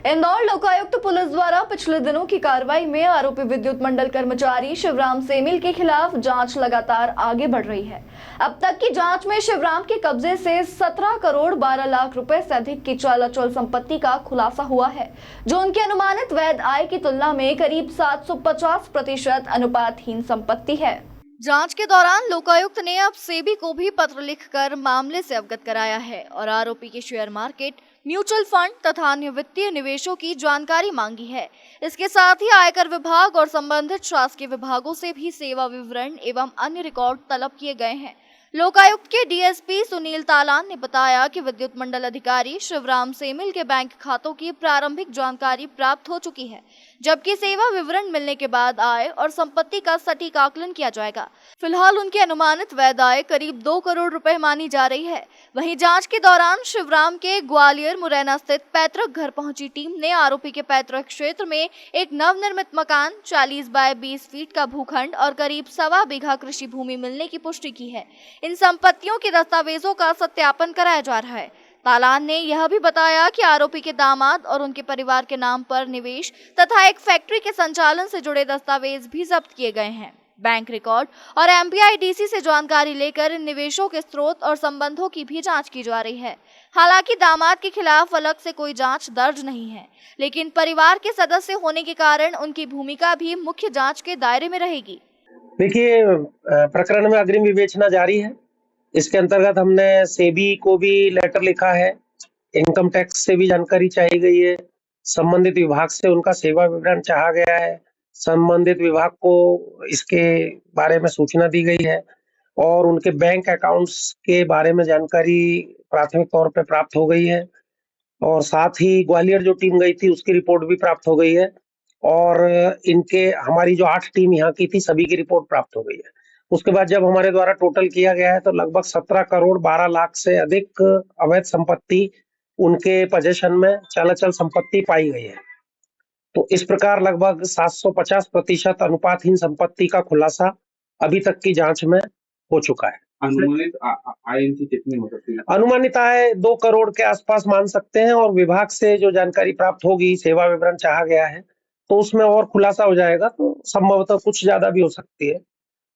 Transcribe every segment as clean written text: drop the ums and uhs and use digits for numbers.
Indore Lokayukta police द्वारा पिछले दिनों की कार्रवाई में आरोपी विद्युत मंडल कर्मचारी शिवराम सेमिल के खिलाफ जांच लगातार आगे बढ़ रही है। अब तक की जांच में शिवराम के कब्जे से 17 करोड़ 12 लाख रुपए से अधिक की चल संपत्ति का खुलासा हुआ है, जो उनकी अनुमानित वैध आय की तुलना में करीब 750% अनुपातहीन संपत्ति है। जांच के दौरान लोकायुक्त ने अब सेबी को भी पत्र लिखकर मामले से अवगत कराया है और आरोपी के शेयर मार्केट, म्यूचुअल फंड तथा अन्य वित्तीय निवेशों की जानकारी मांगी है। इसके साथ ही आयकर विभाग और संबंधित शासकीय विभागों से भी सेवा विवरण एवं अन्य रिकॉर्ड तलब किए गए हैं। लोकायुक्त के डीएसपी सुनील तालान ने बताया कि विद्युत मंडल अधिकारी शिवराम सेमिल के बैंक खातों की प्रारंभिक जानकारी प्राप्त हो चुकी है, जबकि सेवा विवरण मिलने के बाद आय और संपत्ति का सटीक आकलन किया जाएगा। फिलहाल उनकी अनुमानित वैध आय करीब 2 करोड़ रुपए मानी जा रही है। वहीं जांच के दौरान शिवराम के ग्वालियर मुरैना स्थित पैतृक घर पहुंची टीम ने आरोपी के पैतृक क्षेत्र में एक नवनिर्मित मकान, 40 बाय 20 फीट का भूखंड और करीब 1.25 बीघा कृषि भूमि मिलने की पुष्टि की है। इन संपत्तियों के दस्तावेजों का सत्यापन कराया जा रहा है। तालान ने यह भी बताया कि आरोपी के दामाद और उनके परिवार के नाम पर निवेश तथा एक फैक्ट्री के संचालन से जुड़े दस्तावेज भी जब्त किए गए हैं। बैंक रिकॉर्ड और एमपीआईडीसी से जानकारी लेकर इन निवेशों के स्रोत और संबंधों की भी जांच की जा रही है। हालांकि दामाद के खिलाफ अलग से कोई जांच दर्ज नहीं है, लेकिन परिवार के सदस्य होने के कारण उनकी भूमिका भी मुख्य जांच के दायरे में रहेगी। देखिए, प्रकरण में अग्रिम विवेचना जारी है। इसके अंतर्गत हमने सेबी को भी लेटर लिखा है, इनकम टैक्स से भी जानकारी चाही गई है, संबंधित विभाग से उनका सेवा विवरण चाहा गया है, संबंधित विभाग को इसके बारे में सूचना दी गई है और उनके बैंक अकाउंट्स के बारे में जानकारी प्राथमिक तौर पे प्राप्त हो गई है और साथ ही ग्वालियर जो टीम गई थी उसकी रिपोर्ट भी प्राप्त हो गई है और इनके हमारी जो 8 टीम यहाँ की थी सभी की रिपोर्ट प्राप्त हो गई है। उसके बाद जब हमारे द्वारा टोटल किया गया है तो लगभग 17 करोड़ 12 लाख से अधिक अवैध संपत्ति उनके पोजीशन में चल संपत्ति पाई गई है। तो इस प्रकार लगभग 750% अनुपातहीन संपत्ति का खुलासा अभी तक की जांच में हो चुका है। अनुमानित आय इनकी कितनी हो सकती है? अनुमानित आय 2 करोड़ के आसपास मान सकते हैं और विभाग से जो जानकारी प्राप्त होगी, सेवा विवरण चाहा गया है तो उसमें और खुलासा हो जाएगा, तो संभवतः कुछ ज्यादा भी हो सकती है।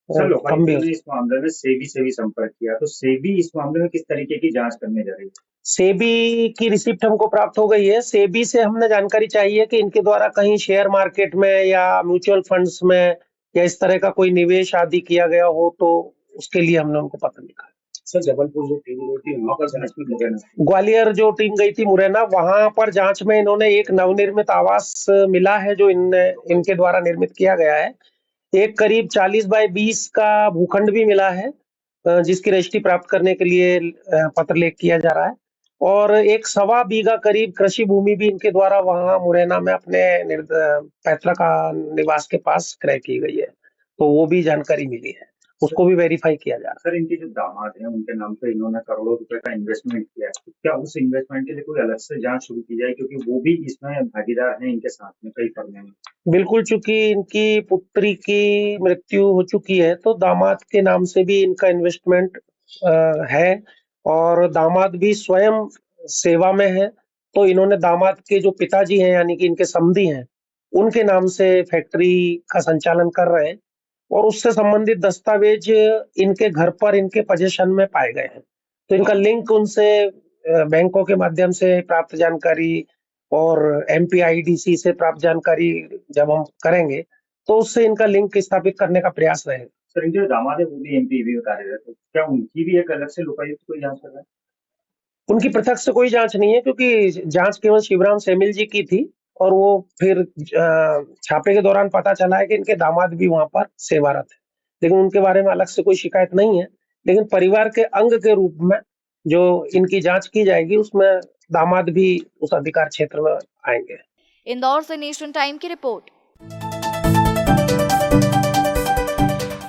सर, लोकायुक्त ने इस मामले में सेबी से भी संपर्क किया, तो सेबी इस मामले में किस तरीके की जांच करने जा रही है? सेबी की रिसिप्ट हमको प्राप्त हो गई है। सेबी से हमने जानकारी चाहिए कि इनके द्वारा कहीं शेयर मार्केट में या म्यूचुअल फंड्स में या इस तरह का कोई निवेश आदि किया गया हो, तो उसके लिए हमने उनको पत्र लिखा। सर, जबलपुर जो टीम गई थी वहां पर जांच में मुरैना, ग्वालियर जो टीम गई थी मुरैना, वहां पर जांच में इन्होंने एक नवनिर्मित आवास मिला है जो इनके द्वारा निर्मित किया गया है। एक करीब 40 बाय 20 का भूखंड भी मिला है, जिसकी रजिस्ट्री प्राप्त करने के लिए पत्र लेख किया जा रहा है और एक 1.25 बीघा करीब कृषि भूमि भी इनके द्वारा वहां मुरैना में अपने पैतृक निवास के पास क्रय की गई है, तो वो भी जानकारी मिली है, उसको भी वेरीफाई किया जा रहा है। सर, इनके जो दामाद हैं उनके नाम पे इन्होंने करोड़ों रुपए का इन्वेस्टमेंट किया है, तो क्या उस इन्वेस्टमेंट के लिए कोई अलग से जांच शुरू की जाए, क्योंकि वो भी इसमें भागीदार हैं इनके साथ में कई फर्में में? बिल्कुल, चूंकि इनकी पुत्री की मृत्यु हो चुकी है तो दामाद के नाम से भी इनका इन्वेस्टमेंट है और दामाद भी स्वयं सेवा में है, तो इन्होंने दामाद के जो पिताजी हैं यानी कि इनके समधी हैं उनके नाम से फैक्ट्री का संचालन कर रहे हैं और उससे संबंधित दस्तावेज इनके घर पर इनके पोजीशन में पाए गए हैं। तो इनका लिंक उनसे बैंकों के माध्यम से प्राप्त जानकारी और एमपीआईडीसी से प्राप्त जानकारी जब हम करेंगे तो उससे इनका लिंक स्थापित करने का प्रयास रहेगा। सर, इनके जो दामाद है वो भी एमपीवी में कार्यरत है, क्या उनकी भी एक अलग से लोकायुक्त कोई जांच कर रहा है? उनकी पृथक से कोई जांच नहीं है, क्योंकि जांच केवल शिवराम सेमिल जी की थी और वो फिर छापे के दौरान पता चला है कि इनके दामाद भी वहां पर सेवारत है, लेकिन उनके बारे में अलग से कोई शिकायत नहीं है। लेकिन परिवार के अंग के रूप में जो इनकी जांच की जाएगी उसमें दामाद भी उस अधिकार क्षेत्र में आएंगे। इंदौर से नेशन टाइम की रिपोर्ट।